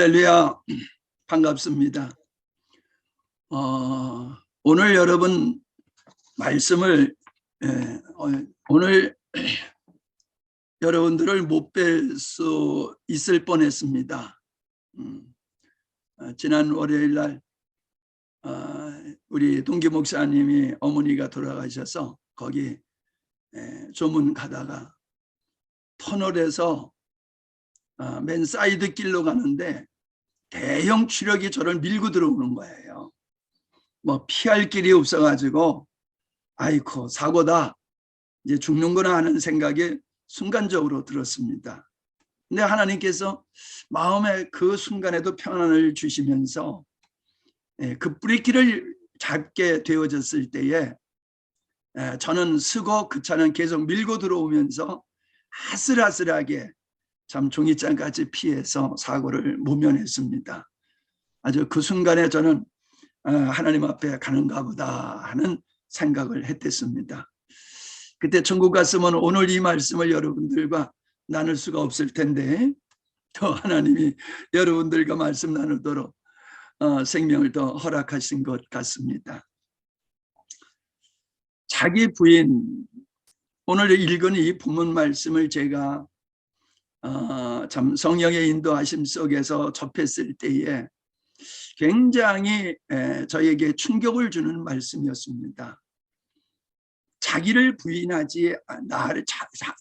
할렐루야, 반갑습니다. 오늘 여러분 말씀을 오늘 여러분들을 못 뵐 수 있을 뻔했습니다. 지난 월요일 날 우리 동기 목사님이 어머니가 돌아가셔서 거기 조문 가다가 터널에서 맨 사이드 길로 가는데 대형 추력이 저를 밀고 들어오는 거예요. 뭐 피할 길이 없어가지고 아이고 사고다, 이제 죽는구나 하는 생각이 순간적으로 들었습니다. 근데 하나님께서 마음에 그 순간에도 평안을 주시면서 그 브레이크를 잡게 되어졌을 때에 저는 쓰고 그 차는 계속 밀고 들어오면서 아슬아슬하게 참 종이장까지 피해서 사고를 모면했습니다. 아주 그 순간에 저는 하나님 앞에 가는가 보다 하는 생각을 했댔습니다. 그때 천국 갔으면 오늘 이 말씀을 여러분들과 나눌 수가 없을 텐데 또 하나님이 여러분들과 말씀 나누도록 생명을 더 허락하신 것 같습니다. 자기 부인, 오늘 읽은 이 본문 말씀을 제가 참 성령의 인도하심 속에서 접했을 때에 굉장히 저에게 충격을 주는 말씀이었습니다. 자기를 부인하지,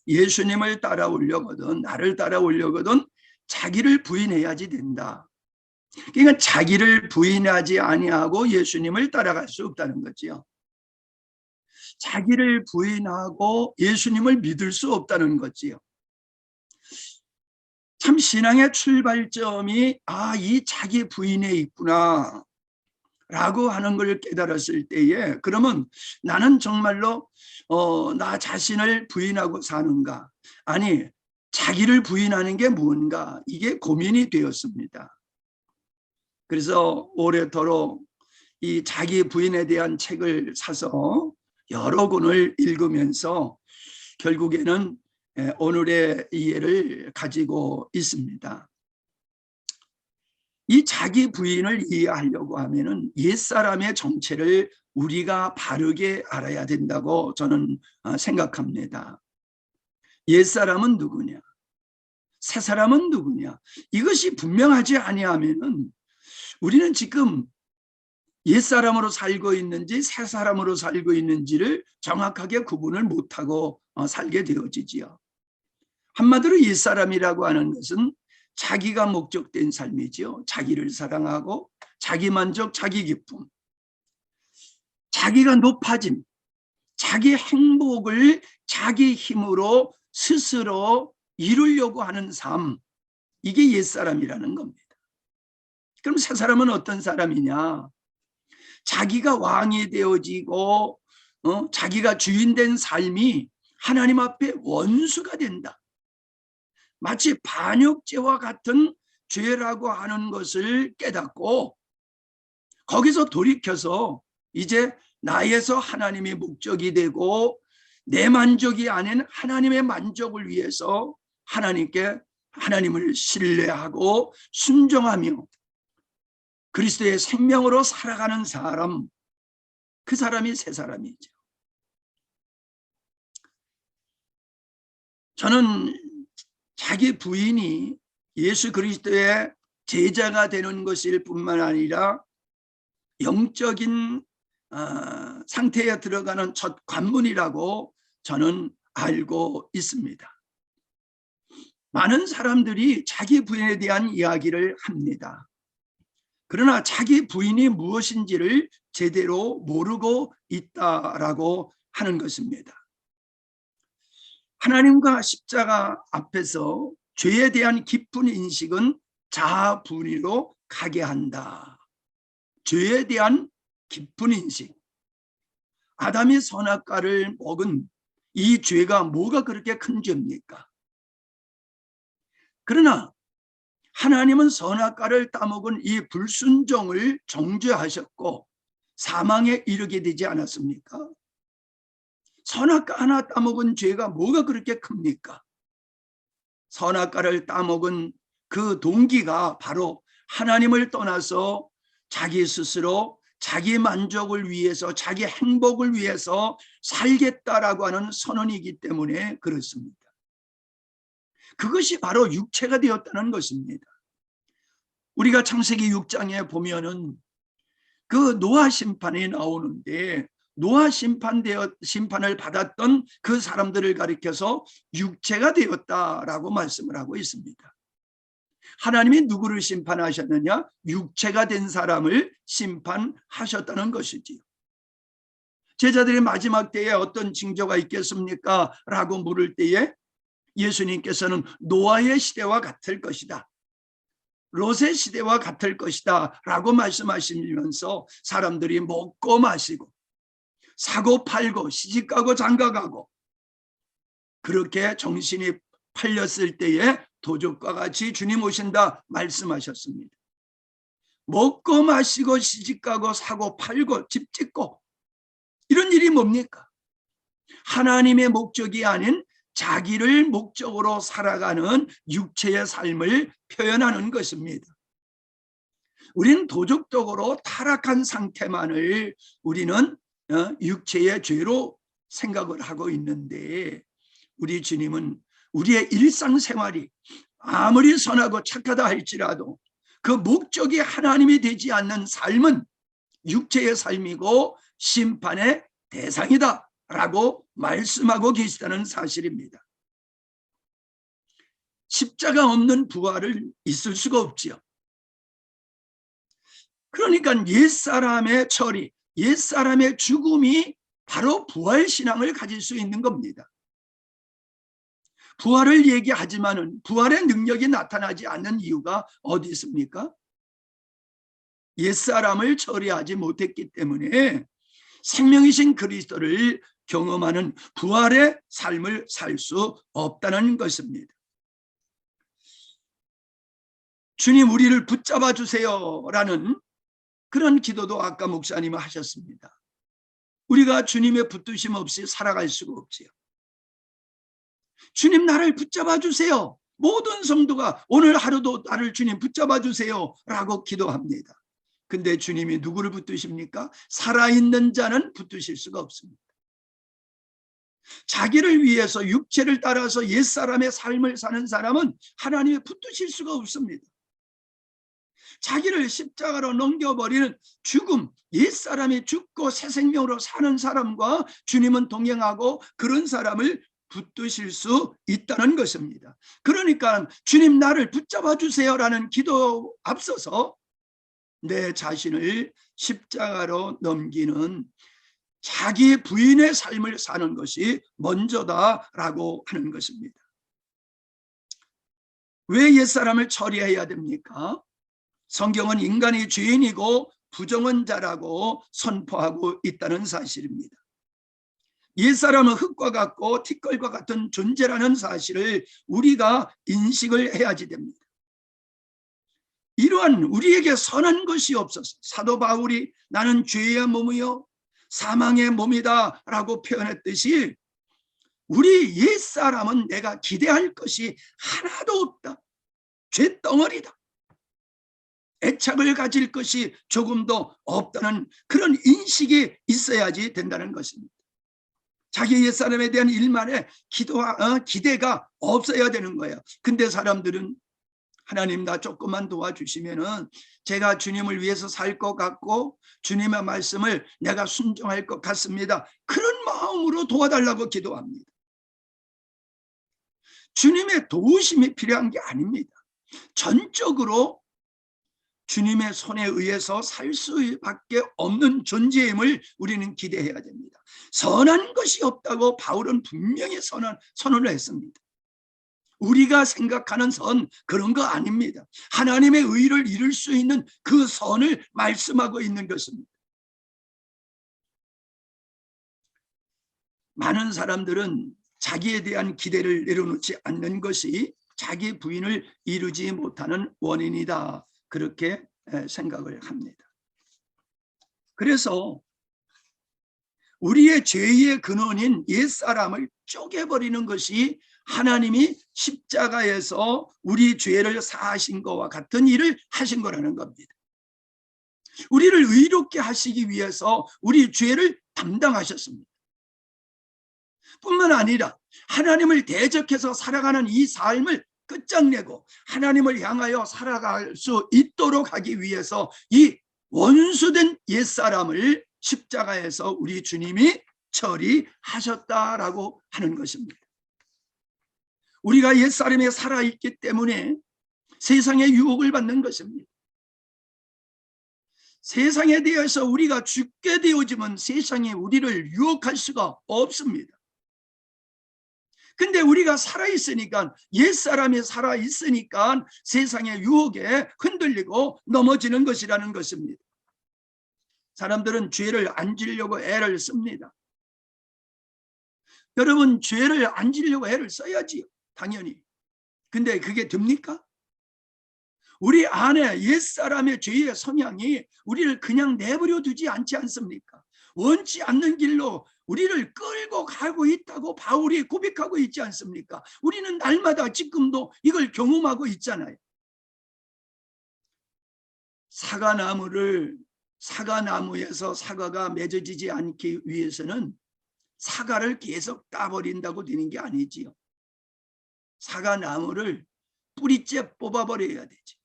예수님을 따라오려거든, 나를 따라오려거든 자기를 부인해야지 된다. 그러니까 자기를 부인하지 아니하고 예수님을 따라갈 수 없다는 거지요. 자기를 부인하고 예수님을 믿을 수 없다는 거지요. 참 신앙의 출발점이 이 자기 부인에 있구나 라고 하는 걸 깨달았을 때에, 그러면 나는 정말로 나 자신을 부인하고 사는가, 아니 자기를 부인하는 게 뭔가, 이게 고민이 되었습니다. 그래서 오래도록 이 자기 부인에 대한 책을 사서 여러 권을 읽으면서 결국에는 오늘의 이해를 가지고 있습니다. 이 자기 부인을 이해하려고 하면은 옛사람의 정체를 우리가 바르게 알아야 된다고 저는 생각합니다. 옛사람은 누구냐, 새사람은 누구냐, 이것이 분명하지 아니하면은 우리는 지금 옛사람으로 살고 있는지 새사람으로 살고 있는지를 정확하게 구분을 못하고 살게 되어지지요. 한마디로 옛사람이라고 하는 것은 자기가 목적된 삶이지요. 자기를 사랑하고 자기 만족, 자기 기쁨, 자기가 높아짐, 자기 행복을 자기 힘으로 스스로 이루려고 하는 삶, 이게 옛사람이라는 겁니다. 그럼 새사람은 어떤 사람이냐, 자기가 왕이 되어지고 자기가 주인된 삶이 하나님 앞에 원수가 된다, 마치 반역죄와 같은 죄라고 하는 것을 깨닫고 거기서 돌이켜서 이제 나에서 하나님의 목적이 되고 내 만족이 아닌 하나님의 만족을 위해서 하나님을 신뢰하고 순종하며 그리스도의 생명으로 살아가는 사람, 그 사람이 새 사람이죠. 저는 자기 부인이 예수 그리스도의 제자가 되는 것일 뿐만 아니라 영적인 상태에 들어가는 첫 관문이라고 저는 알고 있습니다. 많은 사람들이 자기 부인에 대한 이야기를 합니다. 그러나 자기 부인이 무엇인지를 제대로 모르고 있다라고 하는 것입니다. 하나님과 십자가 앞에서 죄에 대한 깊은 인식은 자아분리로 가게 한다. 죄에 대한 깊은 인식. 아담이 선악과를 먹은 이 죄가 뭐가 그렇게 큰 죄입니까? 그러나 하나님은 선악과를 따먹은 이 불순종을 정죄하셨고 사망에 이르게 되지 않았습니까? 선악과 하나 따먹은 죄가 뭐가 그렇게 큽니까? 선악과를 따먹은 그 동기가 바로 하나님을 떠나서 자기 스스로 자기 만족을 위해서 자기 행복을 위해서 살겠다라고 하는 선언이기 때문에 그렇습니다. 그것이 바로 육체가 되었다는 것입니다. 우리가 창세기 6장에 보면은 그 노아 심판이 나오는데 노아 심판을 받았던 그 사람들을 가리켜서 육체가 되었다라고 말씀을 하고 있습니다. 하나님이 누구를 심판하셨느냐? 육체가 된 사람을 심판하셨다는 것이지요. 제자들이 마지막 때에 어떤 징조가 있겠습니까? 라고 물을 때에 예수님께서는 노아의 시대와 같을 것이다, 롯의 시대와 같을 것이다 라고 말씀하시면서 사람들이 먹고 마시고 사고 팔고 시집가고 장가가고 그렇게 정신이 팔렸을 때에 도적과 같이 주님 오신다 말씀하셨습니다. 먹고 마시고 시집가고 사고 팔고 집 짓고 이런 일이 뭡니까? 하나님의 목적이 아닌 자기를 목적으로 살아가는 육체의 삶을 표현하는 것입니다. 우리는 도덕적으로 타락한 상태만을 우리는 육체의 죄로 생각을 하고 있는데 우리 주님은 우리의 일상생활이 아무리 선하고 착하다 할지라도 그 목적이 하나님이 되지 않는 삶은 육체의 삶이고 심판의 대상이다 라고 말씀하고 계시다는 사실입니다. 십자가 없는 부활을 있을 수가 없지요. 그러니까 옛사람의 처리, 옛사람의 죽음이 바로 부활신앙을 가질 수 있는 겁니다. 부활을 얘기하지만은 부활의 능력이 나타나지 않는 이유가 어디 있습니까? 옛사람을 처리하지 못했기 때문에 생명이신 그리스도를 경험하는 부활의 삶을 살 수 없다는 것입니다. 주님 우리를 붙잡아 주세요 라는 그런 기도도 아까 목사님이 하셨습니다. 우리가 주님의 붙드심 없이 살아갈 수가 없지요. 주님 나를 붙잡아 주세요. 모든 성도가 오늘 하루도 나를 주님 붙잡아 주세요 라고 기도합니다. 근데 주님이 누구를 붙드십니까? 살아있는 자는 붙드실 수가 없습니다. 자기를 위해서 육체를 따라서 옛사람의 삶을 사는 사람은 하나님의 붙드실 수가 없습니다. 자기를 십자가로 넘겨버리는 죽음, 옛사람이 죽고 새 생명으로 사는 사람과 주님은 동행하고 그런 사람을 붙드실 수 있다는 것입니다. 그러니까 주님 나를 붙잡아 주세요라는 기도 앞서서 내 자신을 십자가로 넘기는 자기 부인의 삶을 사는 것이 먼저다라고 하는 것입니다. 왜 옛사람을 처리해야 됩니까? 성경은 인간이 죄인이고 부정한 자라고 선포하고 있다는 사실입니다. 옛사람은 흙과 같고 티끌과 같은 존재라는 사실을 우리가 인식을 해야지 됩니다. 이러한 우리에게 선한 것이 없어서 사도 바울이 나는 죄의 몸이요 사망의 몸이다 라고 표현했듯이 우리 옛사람은 내가 기대할 것이 하나도 없다. 죄덩어리다. 애착을 가질 것이 조금도 없다는 그런 인식이 있어야지 된다는 것입니다. 자기 옛사람에 대한 일만의 기대가 없어야 되는 거예요. 근데 사람들은 하나님 나 조금만 도와주시면은 제가 주님을 위해서 살 것 같고 주님의 말씀을 내가 순종할 것 같습니다. 그런 마음으로 도와달라고 기도합니다. 주님의 도우심이 필요한 게 아닙니다. 전적으로 주님의 손에 의해서 살 수밖에 없는 존재임을 우리는 기대해야 됩니다. 선한 것이 없다고 바울은 분명히 선언을 했습니다. 우리가 생각하는 선 그런 거 아닙니다. 하나님의 의를 이룰 수 있는 그 선을 말씀하고 있는 것입니다. 많은 사람들은 자기에 대한 기대를 내려놓지 않는 것이 자기 부인을 이루지 못하는 원인이다. 그렇게 생각을 합니다. 그래서 우리의 죄의 근원인 옛사람을 쪼개버리는 것이 하나님이 십자가에서 우리 죄를 사하신 것과 같은 일을 하신 거라는 겁니다. 우리를 의롭게 하시기 위해서 우리 죄를 담당하셨습니다. 뿐만 아니라 하나님을 대적해서 살아가는 이 삶을 끝장내고 하나님을 향하여 살아갈 수 있도록 하기 위해서 이 원수된 옛사람을 십자가에서 우리 주님이 처리하셨다라고 하는 것입니다. 우리가 옛사람에 살아있기 때문에 세상의 유혹을 받는 것입니다. 세상에 대해서 우리가 죽게 되어지면 세상이 우리를 유혹할 수가 없습니다. 근데 우리가 살아있으니까, 옛사람이 살아있으니까 세상의 유혹에 흔들리고 넘어지는 것이라는 것입니다. 사람들은 죄를 안 지려고 애를 씁니다. 여러분, 죄를 안 지려고 애를 써야지요, 당연히. 근데 그게 됩니까? 우리 안에 옛사람의 죄의 성향이 우리를 그냥 내버려 두지 않지 않습니까? 원치 않는 길로 우리를 끌고 가고 있다고 바울이 고백하고 있지 않습니까? 우리는 날마다 지금도 이걸 경험하고 있잖아요. 사과나무에서 사과가 맺어지지 않기 위해서는 사과를 계속 따버린다고 되는 게 아니지요. 사과나무를 뿌리째 뽑아버려야 되죠.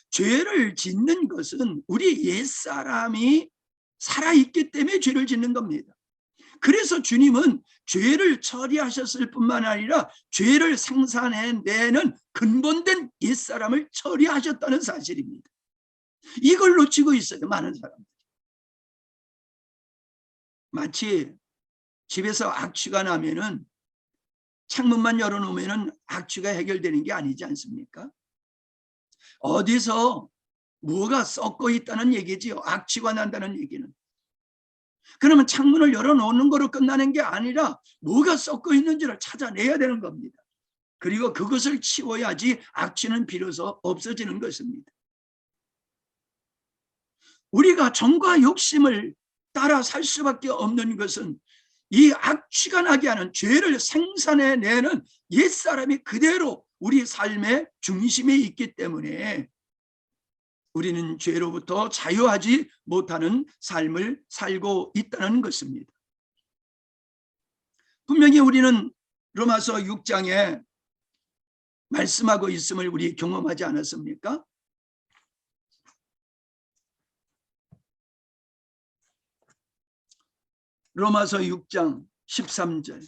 죄를 짓는 것은 우리 옛사람이 살아있기 때문에 죄를 짓는 겁니다. 그래서 주님은 죄를 처리하셨을 뿐만 아니라 죄를 생산해내는 근본된 옛사람을 처리하셨다는 사실입니다. 이걸 놓치고 있어요, 많은 사람들이. 마치 집에서 악취가 나면은 창문만 열어놓으면 악취가 해결되는 게 아니지 않습니까? 어디서 뭐가 썩고 있다는 얘기지요. 악취가 난다는 얘기는. 그러면 창문을 열어놓는 거로 끝나는 게 아니라 뭐가 썩고 있는지를 찾아내야 되는 겁니다. 그리고 그것을 치워야지 악취는 비로소 없어지는 것입니다. 우리가 정과 욕심을 따라 살 수밖에 없는 것은 이 악취가 나게 하는 죄를 생산해내는 옛사람이 그대로 우리 삶의 중심에 있기 때문에 우리는 죄로부터 자유하지 못하는 삶을 살고 있다는 것입니다. 분명히 우리는 로마서 6장에 말씀하고 있음을 우리 경험하지 않았습니까? 로마서 6장 13절.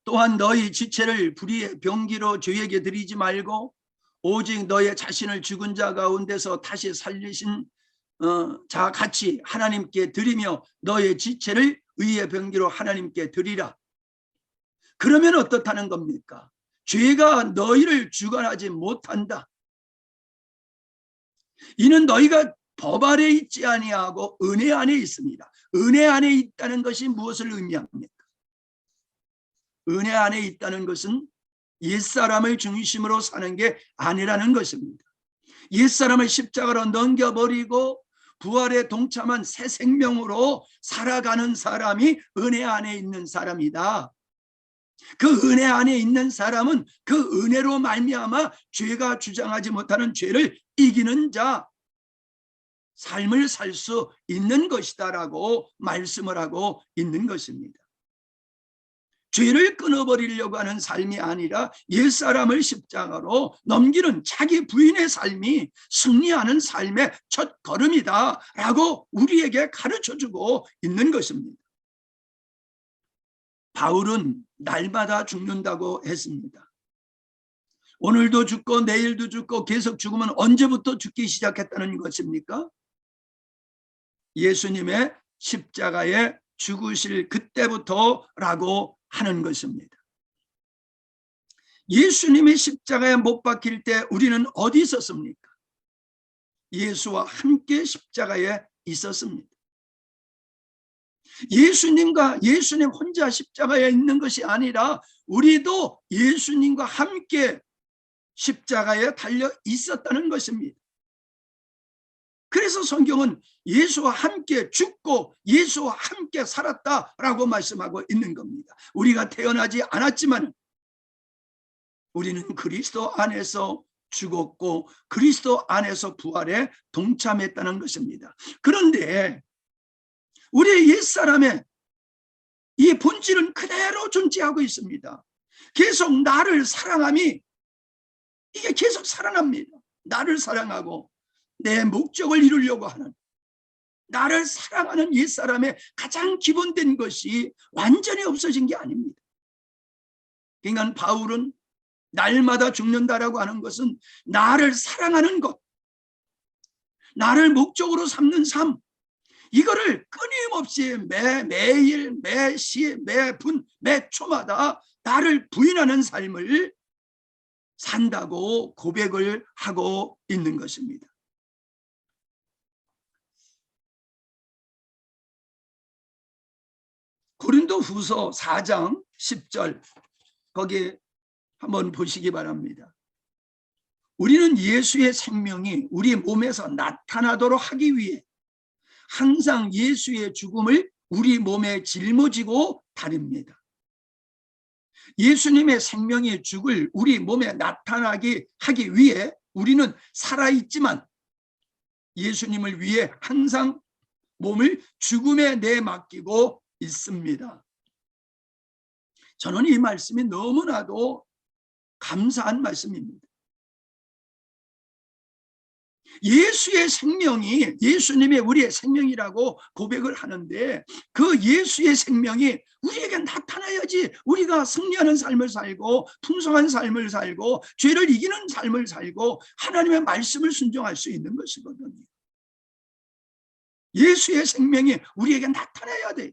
또한 너희 지체를 불의의 병기로 죄에게 드리지 말고 오직 너의 자신을 죽은 자 가운데서 다시 살리신 자 같이 하나님께 드리며 너의 지체를 의의 병기로 하나님께 드리라. 그러면 어떻다는 겁니까? 죄가 너희를 주관하지 못한다. 이는 너희가 법 아래 있지 아니하고 은혜 안에 있습니다. 은혜 안에 있다는 것이 무엇을 의미합니까? 은혜 안에 있다는 것은 옛사람을 중심으로 사는 게 아니라는 것입니다. 옛사람을 십자가로 넘겨버리고 부활에 동참한 새 생명으로 살아가는 사람이 은혜 안에 있는 사람이다. 그 은혜 안에 있는 사람은 그 은혜로 말미암아 죄가 주장하지 못하는 죄를 이기는 자, 삶을 살 수 있는 것이다라고 말씀을 하고 있는 것입니다. 죄를 끊어버리려고 하는 삶이 아니라 옛사람을 십자가로 넘기는 자기 부인의 삶이 승리하는 삶의 첫 걸음이다 라고 우리에게 가르쳐주고 있는 것입니다. 바울은 날마다 죽는다고 했습니다. 오늘도 죽고 내일도 죽고 계속 죽으면 언제부터 죽기 시작했다는 것입니까? 예수님의 십자가에 죽으실 그때부터라고 하는 것입니다. 예수님이 십자가에 못 박힐 때 우리는 어디 있었습니까? 예수와 함께 십자가에 있었습니다. 예수님 혼자 십자가에 있는 것이 아니라 우리도 예수님과 함께 십자가에 달려 있었다는 것입니다. 그래서 성경은 예수와 함께 죽고 예수와 함께 살았다라고 말씀하고 있는 겁니다. 우리가 태어나지 않았지만 우리는 그리스도 안에서 죽었고 그리스도 안에서 부활에 동참했다는 것입니다. 그런데 우리 옛사람의 이 본질은 그대로 존재하고 있습니다. 계속 나를 사랑함이 이게 계속 살아납니다. 나를 사랑하고 내 목적을 이루려고 하는, 나를 사랑하는 옛사람의 가장 기본된 것이 완전히 없어진 게 아닙니다. 그러니까 바울은 날마다 죽는다라고 하는 것은 나를 사랑하는 것, 나를 목적으로 삼는 삶, 이거를 끊임없이 매일, 매시, 매분, 매초마다 나를 부인하는 삶을 산다고 고백을 하고 있는 것입니다. 고린도후서 4장 10절 거기 한번 보시기 바랍니다. 우리는 예수의 생명이 우리 몸에서 나타나도록 하기 위해 항상 예수의 죽음을 우리 몸에 짊어지고 다닙니다. 예수님의 생명이 죽을 우리 몸에 나타나게 하기 위해 우리는 살아있지만 예수님을 위해 항상 몸을 죽음에 내맡기고 있습니다. 저는 이 말씀이 너무나도 감사한 말씀입니다. 예수의 생명이, 예수님의 우리의 생명이라고 고백을 하는데 그 예수의 생명이 우리에게 나타나야지 우리가 승리하는 삶을 살고 풍성한 삶을 살고 죄를 이기는 삶을 살고 하나님의 말씀을 순종할 수 있는 것이거든요. 예수의 생명이 우리에게 나타나야 돼.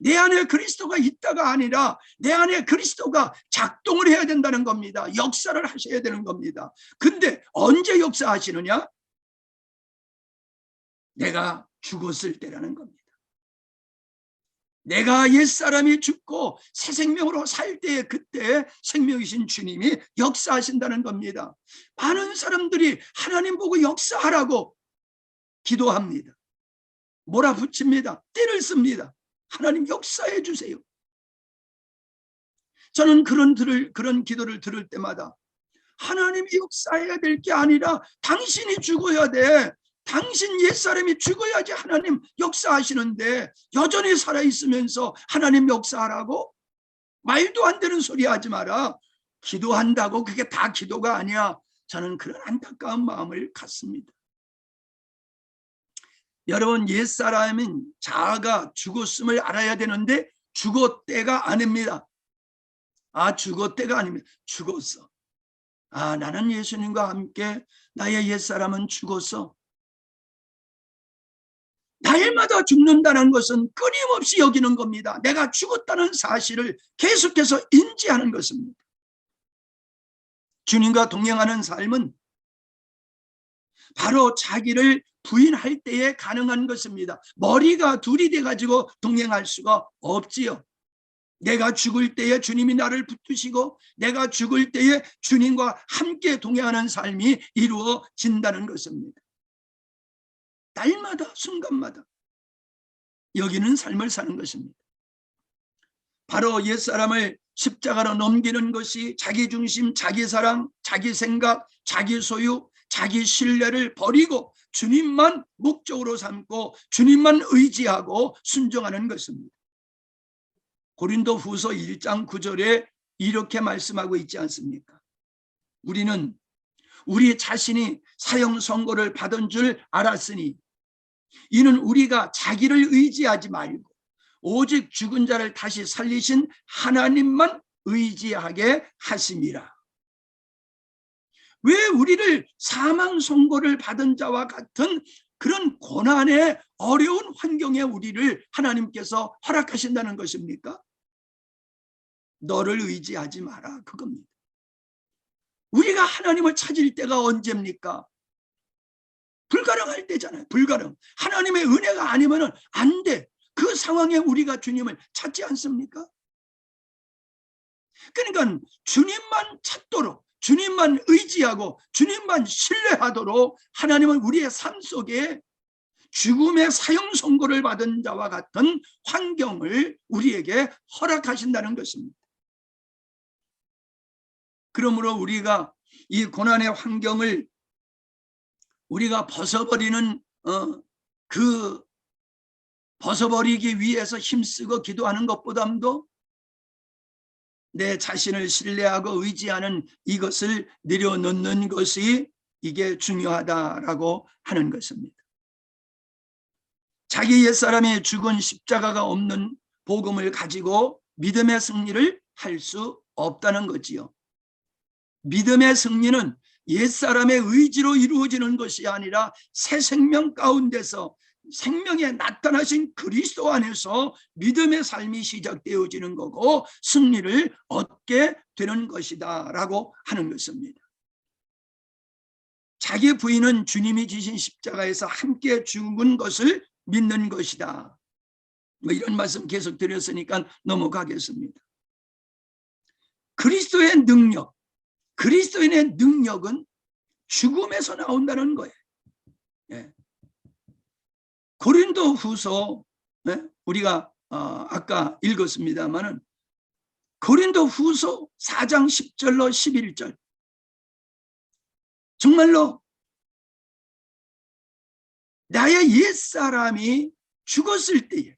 내 안에 그리스도가 있다가 아니라 내 안에 그리스도가 작동을 해야 된다는 겁니다. 역사를 하셔야 되는 겁니다. 근데 언제 역사하시느냐? 내가 죽었을 때라는 겁니다. 내가 옛사람이 죽고 새 생명으로 살 때에 그때 생명이신 주님이 역사하신다는 겁니다. 많은 사람들이 하나님 보고 역사하라고 기도합니다. 몰아붙입니다. 띠를 씁니다. 하나님 역사해 주세요. 저는 그런 기도를 들을 때마다 하나님이 역사해야 될 게 아니라 당신이 죽어야 돼. 당신 옛사람이 죽어야지 하나님 역사하시는데 여전히 살아있으면서 하나님 역사하라고? 말도 안 되는 소리 하지 마라. 기도한다고 그게 다 기도가 아니야. 저는 그런 안타까운 마음을 갖습니다. 여러분, 옛사람은 자아가 죽었음을 알아야 되는데 죽었대가 아닙니다. 죽었대가 아닙니다. 죽었어. 나는 예수님과 함께 나의 옛사람은 죽었어. 날마다 죽는다는 것은 끊임없이 여기는 겁니다. 내가 죽었다는 사실을 계속해서 인지하는 것입니다. 주님과 동행하는 삶은 바로 자기를 부인할 때에 가능한 것입니다. 머리가 둘이 돼가지고 동행할 수가 없지요. 내가 죽을 때에 주님이 나를 붙드시고 내가 죽을 때에 주님과 함께 동행하는 삶이 이루어진다는 것입니다. 날마다 순간마다 여기는 삶을 사는 것입니다. 바로 옛사람을 십자가로 넘기는 것이 자기 중심, 자기 사랑, 자기 생각, 자기 소유, 자기 신뢰를 버리고 주님만 목적으로 삼고 주님만 의지하고 순종하는 것입니다. 고린도후서 1장 9절에 이렇게 말씀하고 있지 않습니까? 우리는 우리 자신이 사형 선고를 받은 줄 알았으니 이는 우리가 자기를 의지하지 말고 오직 죽은 자를 다시 살리신 하나님만 의지하게 하심이라. 왜 우리를 사망 선고를 받은 자와 같은 그런 고난의 어려운 환경에 우리를 하나님께서 허락하신다는 것입니까? 너를 의지하지 마라, 그겁니다. 우리가 하나님을 찾을 때가 언제입니까? 불가능할 때잖아요. 불가능. 하나님의 은혜가 아니면 안 돼. 그 상황에 우리가 주님을 찾지 않습니까? 그러니까 주님만 찾도록, 주님만 의지하고 주님만 신뢰하도록 하나님은 우리의 삶 속에 죽음의 사형 선고를 받은 자와 같은 환경을 우리에게 허락하신다는 것입니다. 그러므로 우리가 이 고난의 환경을 우리가 벗어버리는 벗어버리기 위해서 힘쓰고 기도하는 것보다도 내 자신을 신뢰하고 의지하는 이것을 내려놓는 것이 이게 중요하다라고 하는 것입니다. 자기 옛사람의 죽은 십자가가 없는 복음을 가지고 믿음의 승리를 할 수 없다는 거지요. 믿음의 승리는 옛사람의 의지로 이루어지는 것이 아니라 새 생명 가운데서 생명에 나타나신 그리스도 안에서 믿음의 삶이 시작되어지는 거고 승리를 얻게 되는 것이다 라고 하는 것입니다. 자기 부인은 주님이 지신 십자가에서 함께 죽은 것을 믿는 것이다. 뭐 이런 말씀 계속 드렸으니까 넘어가겠습니다. 그리스도의 능력, 그리스도인의 능력은 죽음에서 나온다는 거예요. 예. 고린도후서, 우리가 아까 읽었습니다만은 고린도후서 4장 10절로 11절, 정말로 나의 옛사람이 죽었을 때에,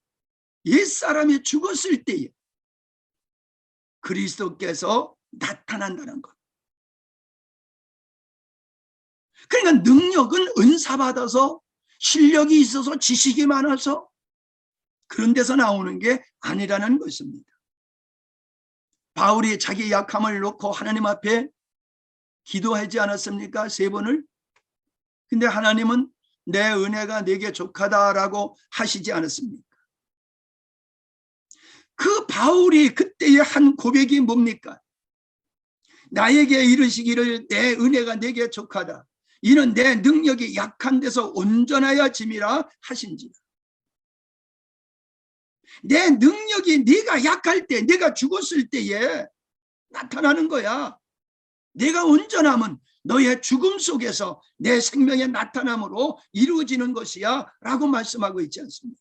옛사람이 죽었을 때에 그리스도께서 나타난다는 것. 그러니까 능력은 은사받아서 실력이 있어서 지식이 많아서 그런 데서 나오는 게 아니라는 것입니다. 바울이 자기 약함을 놓고 하나님 앞에 기도하지 않았습니까? 3번을. 근데 하나님은 내 은혜가 내게 족하다라고 하시지 않았습니까? 그 바울이 그때의 한 고백이 뭡니까? 나에게 이르시기를 내 은혜가 내게 족하다. 이는 내 능력이 약한 데서 온전하여 짐이라 하신지라. 내 능력이 네가 약할 때, 내가 죽었을 때에 나타나는 거야. 내가 온전함은 너의 죽음 속에서 내 생명의 나타남으로 이루어지는 것이야 라고 말씀하고 있지 않습니까?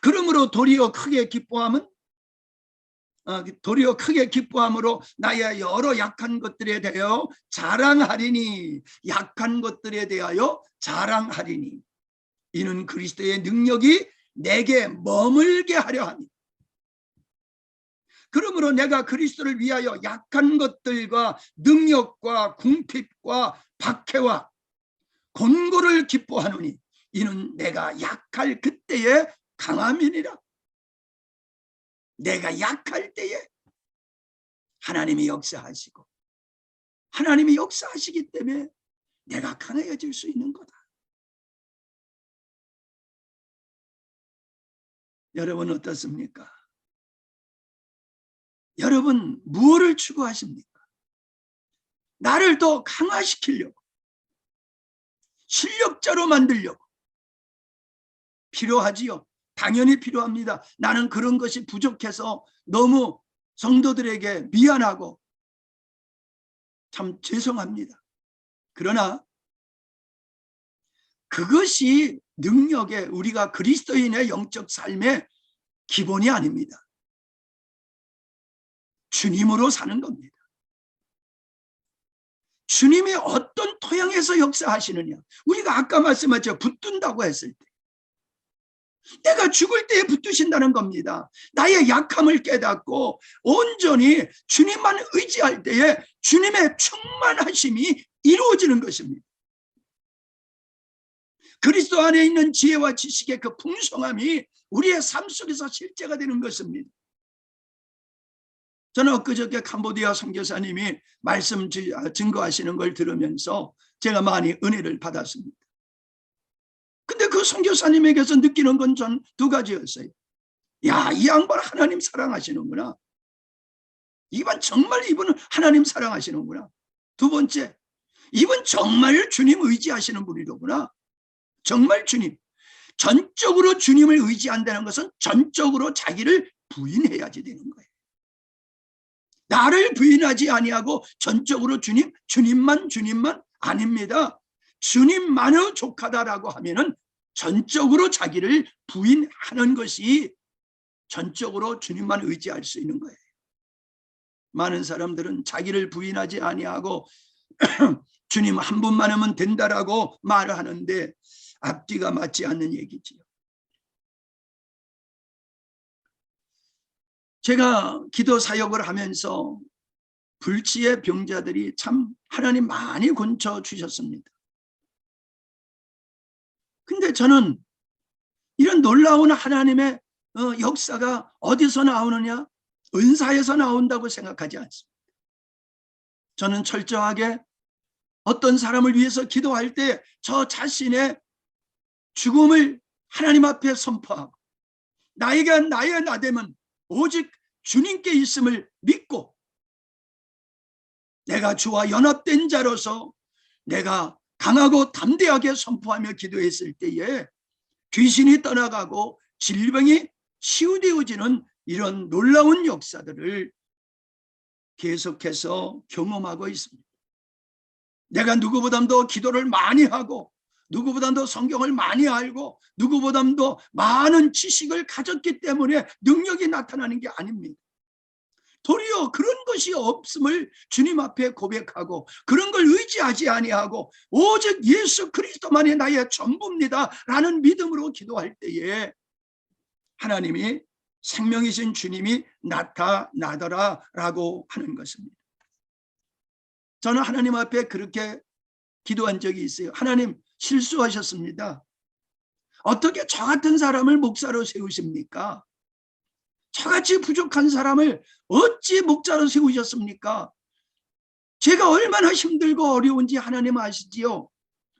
그러므로 도리어 크게 기뻐함으로 나의 여러 약한 것들에 대하여 자랑하리니, 약한 것들에 대하여 자랑하리니 이는 그리스도의 능력이 내게 머물게 하려 하니. 그러므로 내가 그리스도를 위하여 약한 것들과 능력과 궁핍과 박해와 곤고를 기뻐하노니 이는 내가 약할 그때의 강함이니라. 내가 약할 때에 하나님이 역사하시고 하나님이 역사하시기 때문에 내가 강해질 수 있는 거다. 여러분 어떻습니까? 여러분 무엇을 추구하십니까? 나를 더 강화시키려고, 실력자로 만들려고. 필요하지요. 당연히 필요합니다. 나는 그런 것이 부족해서 너무 성도들에게 미안하고 참 죄송합니다. 그러나 그것이 능력의, 우리가 그리스도인의 영적 삶의 기본이 아닙니다. 주님으로 사는 겁니다. 주님이 어떤 토양에서 역사하시느냐. 우리가 아까 말씀하셨죠. 붙든다고 했을 때. 내가 죽을 때에 붙드신다는 겁니다. 나의 약함을 깨닫고 온전히 주님만 의지할 때에 주님의 충만하심이 이루어지는 것입니다. 그리스도 안에 있는 지혜와 지식의 그 풍성함이 우리의 삶 속에서 실제가 되는 것입니다. 저는 엊그저께 캄보디아 선교사님이 말씀 증거하시는 걸 들으면서 제가 많이 은혜를 받았습니다. 근데 그 선교사님에게서 느끼는 건 전 2가지였어요. 야, 이 양반 하나님 사랑하시는구나. 이분 정말 이분은 하나님 사랑하시는구나. 2번째, 이분 정말 주님 의지하시는 분이로구나. 정말 주님. 전적으로 주님을 의지한다는 것은 전적으로 자기를 부인해야지 되는 거예요. 나를 부인하지 아니하고 전적으로 주님만 아닙니다. 주님만의 족하다라고 하면은 전적으로 자기를 부인하는 것이 전적으로 주님만 의지할 수 있는 거예요. 많은 사람들은 자기를 부인하지 아니하고 주님 한 분만 하면 된다라고 말을 하는데 앞뒤가 맞지 않는 얘기지요. 제가 기도 사역을 하면서 불치의 병자들이 참 하나님 많이 건져 주셨습니다. 근데 저는 이런 놀라운 하나님의 역사가 어디서 나오느냐? 은사에서 나온다고 생각하지 않습니다. 저는 철저하게 어떤 사람을 위해서 기도할 때 저 자신의 죽음을 하나님 앞에 선포하고 나에게 나의 나됨은 오직 주님께 있음을 믿고 내가 주와 연합된 자로서 내가 강하고 담대하게 선포하며 기도했을 때에 귀신이 떠나가고 질병이 치유되어지는 이런 놀라운 역사들을 계속해서 경험하고 있습니다. 내가 누구보다도 기도를 많이 하고 누구보다도 성경을 많이 알고 누구보다도 많은 지식을 가졌기 때문에 능력이 나타나는 게 아닙니다. 도리어 그런 것이 없음을 주님 앞에 고백하고 그런 걸 의지하지 아니하고 오직 예수 그리스도만이 나의 전부입니다 라는 믿음으로 기도할 때에 하나님이 생명이신 주님이 나타나더라라고 하는 것입니다. 저는 하나님 앞에 그렇게 기도한 적이 있어요. 하나님, 실수하셨습니다. 어떻게 저 같은 사람을 목사로 세우십니까? 저같이 부족한 사람을 어찌 목자로 세우셨습니까? 제가 얼마나 힘들고 어려운지 하나님 아시지요?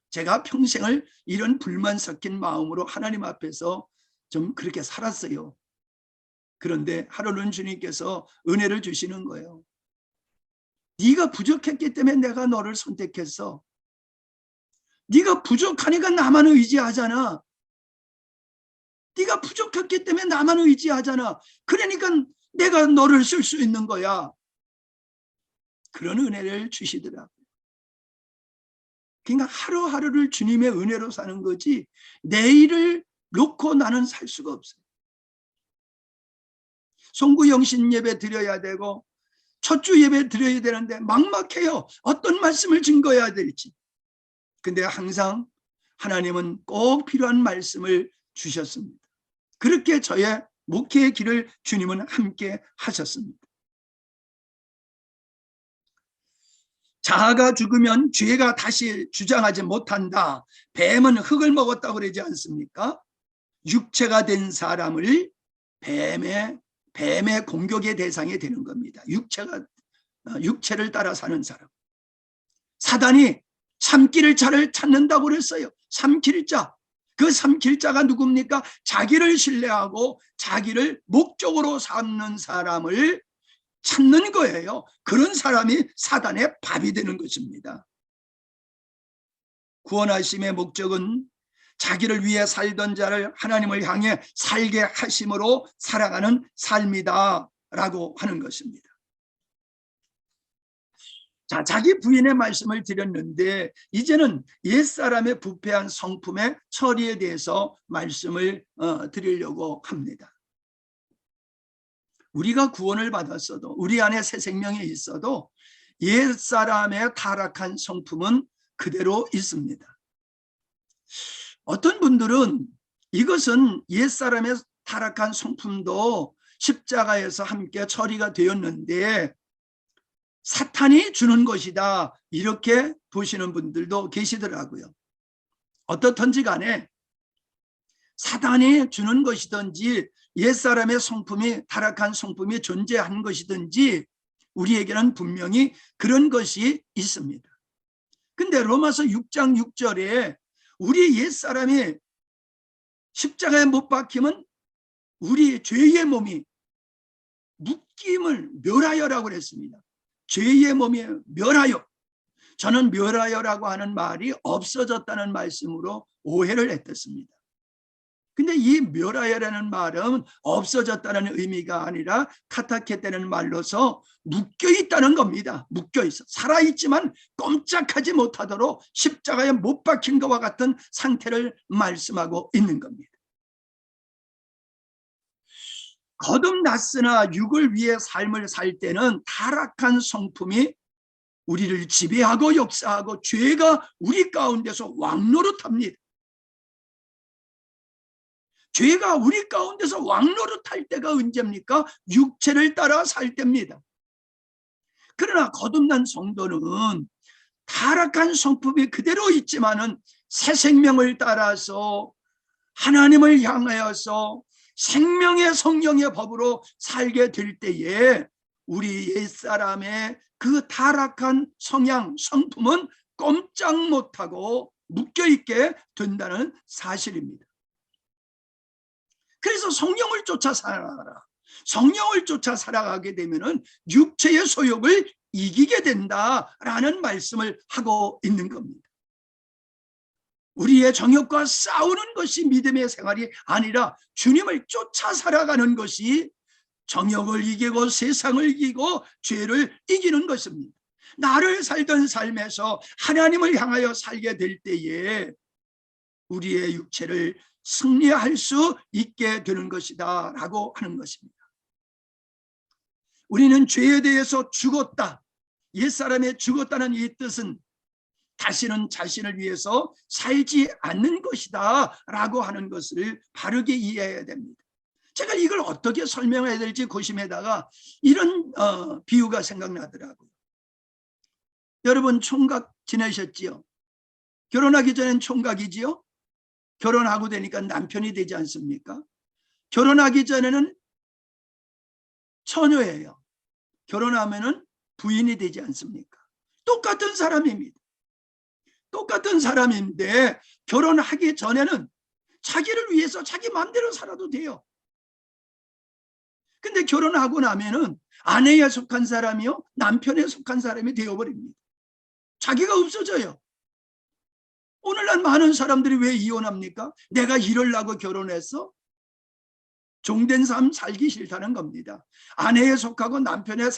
제가 평생을 이런 불만 섞인 마음으로 하나님 앞에서 좀 그렇게 살았어요. 그런데 하루는 주님께서 은혜를 주시는 거예요. 네가 부족했기 때문에 내가 너를 선택했어. 네가 부족하니까 나만 의지하잖아. 네가 부족했기 때문에 나만 의지하잖아. 그러니까 내가 너를 쓸 수 있는 거야. 그런 은혜를 주시더라고요. 그러니까 하루하루를 주님의 은혜로 사는 거지 내일을 놓고 나는 살 수가 없어요. 송구영신 예배 드려야 되고 첫주 예배 드려야 되는데 막막해요. 어떤 말씀을 증거해야 될지. 근데 항상 하나님은 꼭 필요한 말씀을 주셨습니다. 그렇게 저의 목회의 길을 주님은 함께 하셨습니다. 자아가 죽으면 죄가 다시 주장하지 못한다. 뱀은 흙을 먹었다고 그러지 않습니까? 육체가 된 사람을 뱀의 공격의 대상이 되는 겁니다. 육체를 따라 사는 사람. 사단이 삼킬자를 찾는다고 그랬어요. 삼킬자. 그 삼킬자가 누굽니까? 자기를 신뢰하고 자기를 목적으로 삼는 사람을 찾는 거예요. 그런 사람이 사단의 밥이 되는 것입니다. 구원하심의 목적은 자기를 위해 살던 자를 하나님을 향해 살게 하심으로 살아가는 삶이다 라고 하는 것입니다. 자, 자기 부인의 말씀을 드렸는데 이제는 옛사람의 부패한 성품의 처리에 대해서 말씀을 드리려고 합니다. 우리가 구원을 받았어도 우리 안에 새 생명이 있어도 옛사람의 타락한 성품은 그대로 있습니다. 어떤 분들은 이것은 옛사람의 타락한 성품도 십자가에서 함께 처리가 되었는데 사탄이 주는 것이다 이렇게 보시는 분들도 계시더라고요. 어떻든지 간에 사탄이 주는 것이든지 옛사람의 성품이 타락한 성품이 존재한 것이든지 우리에게는 분명히 그런 것이 있습니다. 근데 로마서 6장 6절에 우리 옛사람이 십자가에 못 박히면 우리 죄의 몸이 묶임을 멸하여라고 그랬습니다. 죄의 몸이 멸하여. 저는 멸하여라고 하는 말이 없어졌다는 말씀으로 오해를 했었습니다. 근데 이 멸하여라는 말은 없어졌다는 의미가 아니라 카타케테는 말로서 묶여있다는 겁니다. 묶여있어. 살아있지만 꼼짝하지 못하도록 십자가에 못 박힌 것과 같은 상태를 말씀하고 있는 겁니다. 거듭났으나 육을 위해 삶을 살 때는 타락한 성품이 우리를 지배하고 역사하고 죄가 우리 가운데서 왕노릇합니다. 죄가 우리 가운데서 왕노릇할 때가 언제입니까? 육체를 따라 살 때입니다. 그러나 거듭난 성도는 타락한 성품이 그대로 있지만은 새 생명을 따라서 하나님을 향하여서 생명의 성령의 법으로 살게 될 때에 우리 옛사람의 그 타락한 성향, 성품은 꼼짝 못하고 묶여있게 된다는 사실입니다. 그래서 성령을 쫓아 살아가라. 성령을 쫓아 살아가게 되면은 육체의 소욕을 이기게 된다라는 말씀을 하고 있는 겁니다. 우리의 정욕과 싸우는 것이 믿음의 생활이 아니라 주님을 쫓아 살아가는 것이 정욕을 이기고 세상을 이기고 죄를 이기는 것입니다. 나를 살던 삶에서 하나님을 향하여 살게 될 때에 우리의 육체를 승리할 수 있게 되는 것이다 라고 하는 것입니다. 우리는 죄에 대해서 죽었다. 옛사람에 죽었다는 이 뜻은 다시는 자신을 위해서 살지 않는 것이다 라고 하는 것을 바르게 이해해야 됩니다. 제가 이걸 어떻게 설명해야 될지 고심하다가 이런 비유가 생각나더라고요. 여러분 총각 지내셨지요? 결혼하기 전엔 총각이지요? 결혼하고 되니까 남편이 되지 않습니까? 결혼하기 전에는 처녀예요. 결혼하면은 부인이 되지 않습니까? 똑같은 사람입니다. 똑같은 사람인데 결혼하기 전에는 자기를 위해서 자기 마음대로 살아도 돼요. 근데 결혼하고 나면은 아내에 속한 사람이요 남편에 속한 사람이 되어버립니다. 자기가 없어져요. 오늘날 많은 사람들이 왜 이혼합니까? 내가 이러려고 결혼했어? 종된 삶 살기 싫다는 겁니다. 아내에 속하고 남편에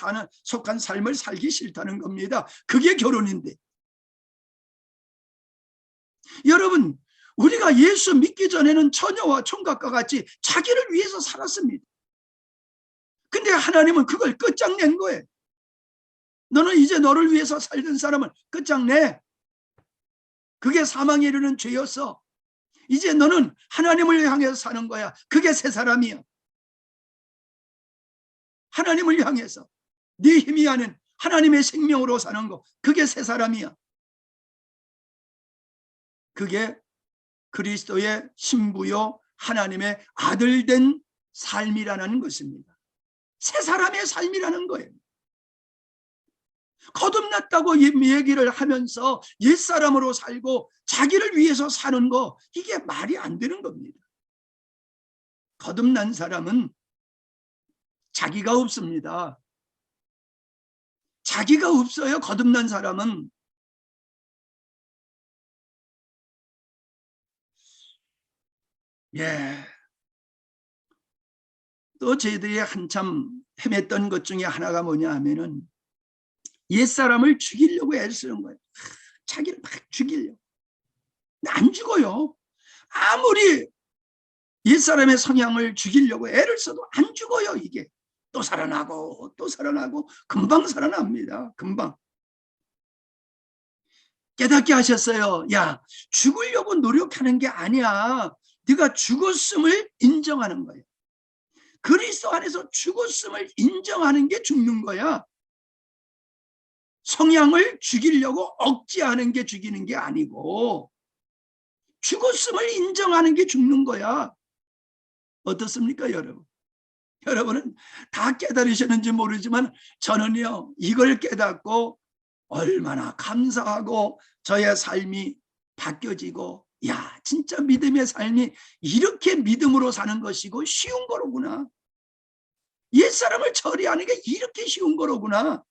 속한 삶을 살기 싫다는 겁니다. 그게 결혼인데. 여러분, 우리가 예수 믿기 전에는 처녀와 총각과 같이 자기를 위해서 살았습니다. 근데 하나님은 그걸 끝장낸 거예요. 너는 이제 너를 위해서 살던 사람을 끝장내. 그게 사망에 이르는 죄였어. 이제 너는 하나님을 향해서 사는 거야. 그게 새 사람이야. 하나님을 향해서 네 힘이 아닌 하나님의 생명으로 사는 거. 그게 새 사람이야. 그게 그리스도의 신부요 하나님의 아들 된 삶이라는 것입니다. 새 사람의 삶이라는 거예요. 거듭났다고 얘기를 하면서 옛사람으로 살고 자기를 위해서 사는 거 이게 말이 안 되는 겁니다. 거듭난 사람은 자기가 없습니다. 자기가 없어요. 거듭난 사람은. 예. 또 저희들이 한참 헤맸던 것 중에 하나가 뭐냐 하면은 옛사람을 죽이려고 애를 쓰는 거예요. 자기를 막 죽이려고. 안 죽어요. 아무리 옛사람의 성향을 죽이려고 애를 써도 안 죽어요. 이게 또 살아나고 또 살아나고 금방 살아납니다. 금방. 깨닫게 하셨어요. 야, 죽으려고 노력하는 게 아니야. 네가 죽었음을 인정하는 거예요. 그리스도 안에서 죽었음을 인정하는 게 죽는 거야. 성향을 죽이려고 억지하는 게 죽이는 게 아니고 죽었음을 인정하는 게 죽는 거야. 어떻습니까, 여러분? 여러분은 다 깨달으셨는지 모르지만 저는요, 이걸 깨닫고 얼마나 감사하고 저의 삶이 바뀌어지고, 야, 진짜 믿음의 삶이 이렇게 믿음으로 사는 것이고 쉬운 거로구나. 옛사람을 처리하는 게 이렇게 쉬운 거로구나.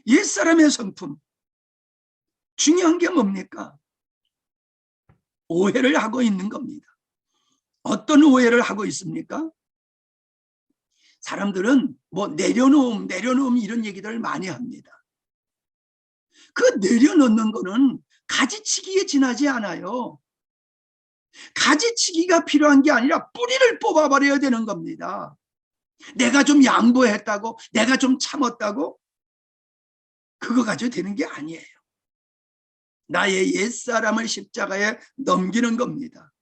옛사람의 성품. 중요한 게 뭡니까? 오해를 하고 있는 겁니다. 어떤 오해를 하고 있습니까? 사람들은 뭐 내려놓음 이런 얘기들을 많이 합니다. 그 내려놓는 거는 가지치기에 지나지 않아요. 가지치기가 필요한 게 아니라 뿌리를 뽑아버려야 되는 겁니다. 내가 좀 양보했다고, 내가 좀 참았다고 그거 가지고 되는 게 아니에요. 나의 옛사람을 십자가에 넘기는 겁니다.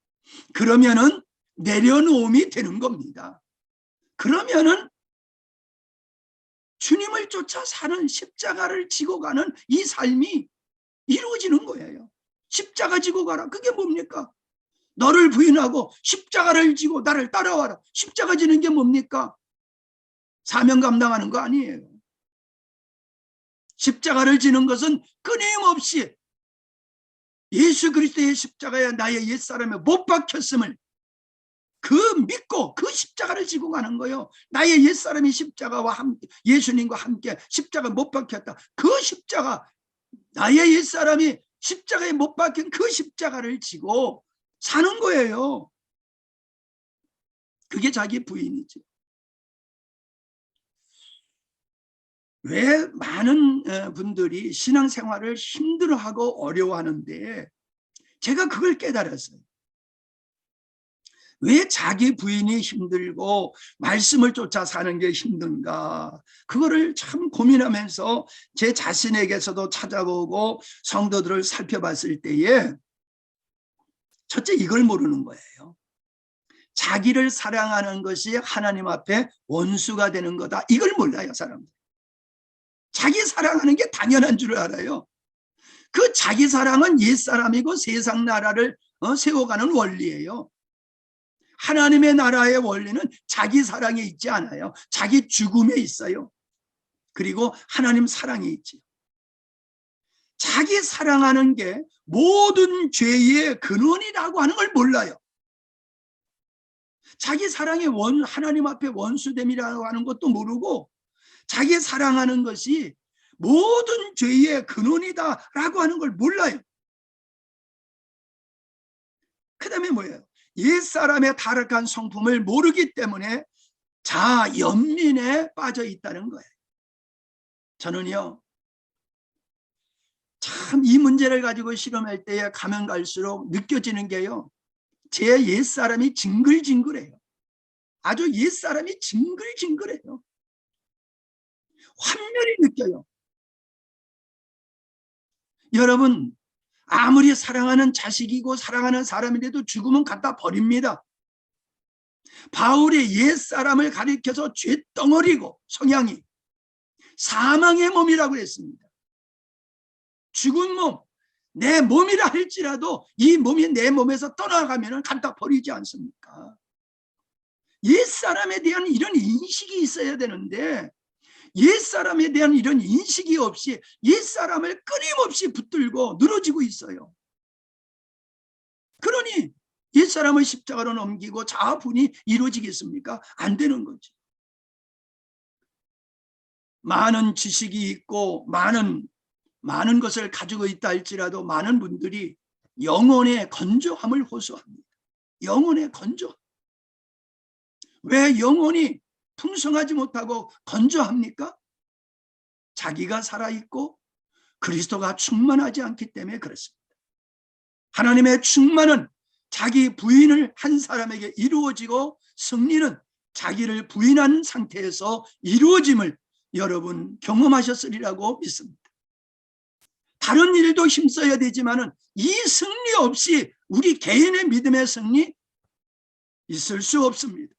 그러면은 내려놓음이 되는 겁니다. 그러면은 주님을 쫓아 사는, 십자가를 지고 가는 이 삶이 이루어지는 거예요. 십자가 지고 가라. 그게 뭡니까? 너를 부인하고 십자가를 지고 나를 따라와라. 십자가 지는 게 뭡니까? 사명 감당하는 거 아니에요. 십자가를 지는 것은 끊임없이 예수 그리스도의 십자가에 나의 옛사람에 못 박혔음을 그 믿고 그 십자가를 지고 가는 거예요. 나의 옛사람이 십자가와 함께, 예수님과 함께 십자가 못 박혔다. 그 십자가, 나의 옛사람이 십자가에 못 박힌 그 십자가를 지고 사는 거예요. 그게 자기 부인이죠. 왜 많은 분들이 신앙생활을 힘들어하고 어려워하는데 제가 그걸 깨달았어요. 왜 자기 부인이 힘들고 말씀을 쫓아 사는 게 힘든가? 그거를 참 고민하면서 제 자신에게서도 찾아보고 성도들을 살펴봤을 때에 첫째 이걸 모르는 거예요. 자기를 사랑하는 것이 하나님 앞에 원수가 되는 거다. 이걸 몰라요, 사람들. 자기 사랑하는 게 당연한 줄 알아요. 그 자기 사랑은 옛사람이고 세상 나라를 세워가는 원리예요. 하나님의 나라의 원리는 자기 사랑에 있지 않아요. 자기 죽음에 있어요. 그리고 하나님 사랑에 있지. 자기 사랑하는 게 모든 죄의 근원이라고 하는 걸 몰라요. 자기 사랑의 하나님 앞에 원수됨이라고 하는 것도 모르고 자기 사랑하는 것이 모든 죄의 근원이다라고 하는 걸 몰라요. 그 다음에 뭐예요? 옛사람의 타락한 성품을 모르기 때문에 자연민에 빠져 있다는 거예요. 저는요, 참 이 문제를 가지고 실험할 때에 가면 갈수록 느껴지는 게요, 제 옛사람이 징글징글해요. 아주 옛사람이 징글징글해요. 환멸이 느껴요. 여러분, 아무리 사랑하는 자식이고 사랑하는 사람이라도 죽으면 갖다 버립니다. 바울의 옛사람을 가리켜서 죄덩어리고 성향이 사망의 몸이라고 했습니다. 죽은 몸, 내 몸이라 할지라도 이 몸이 내 몸에서 떠나가면 갖다 버리지 않습니까? 옛사람에 대한 이런 인식이 있어야 되는데 옛사람에 대한 이런 인식이 없이 옛사람을 끊임없이 붙들고 늘어지고 있어요. 그러니 옛사람을 십자가로 넘기고 자아분이 이루어지겠습니까? 안 되는 거지. 많은 지식이 있고 많은 것을 가지고 있다 할지라도 많은 분들이 영혼의 건조함을 호소합니다. 영혼의 건조함. 왜 영혼이 풍성하지 못하고 건조합니까? 자기가 살아있고 그리스도가 충만하지 않기 때문에 그렇습니다. 하나님의 충만은 자기 부인을 한 사람에게 이루어지고 승리는 자기를 부인한 상태에서 이루어짐을 여러분 경험하셨으리라고 믿습니다. 다른 일도 힘써야 되지만은 이 승리 없이 우리 개인의 믿음의 승리 있을 수 없습니다.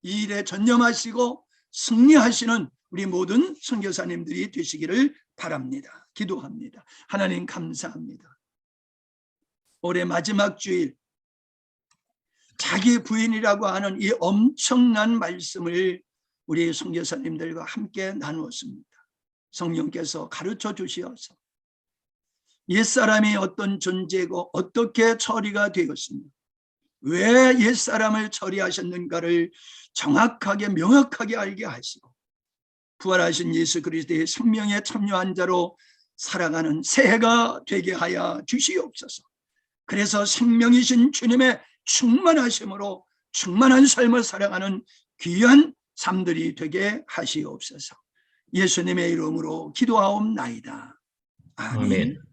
이 일에 전념하시고 승리하시는 우리 모든 선교사님들이 되시기를 바랍니다. 기도합니다. 하나님 감사합니다. 올해 마지막 주일 자기 부인이라고 하는 이 엄청난 말씀을 우리 선교사님들과 함께 나누었습니다. 성령께서 가르쳐 주시어서 옛사람이 어떤 존재고 어떻게 처리가 되었으며 왜 옛사람을 처리하셨는가를 정확하게 명확하게 알게 하시고 부활하신 예수 그리스도의 생명에 참여한 자로 살아가는 새해가 되게 하여 주시옵소서. 그래서 생명이신 주님의 충만하심으로 충만한 삶을 살아가는 귀한 삶들이 되게 하시옵소서. 예수님의 이름으로 기도하옵나이다. 아멘. 아멘.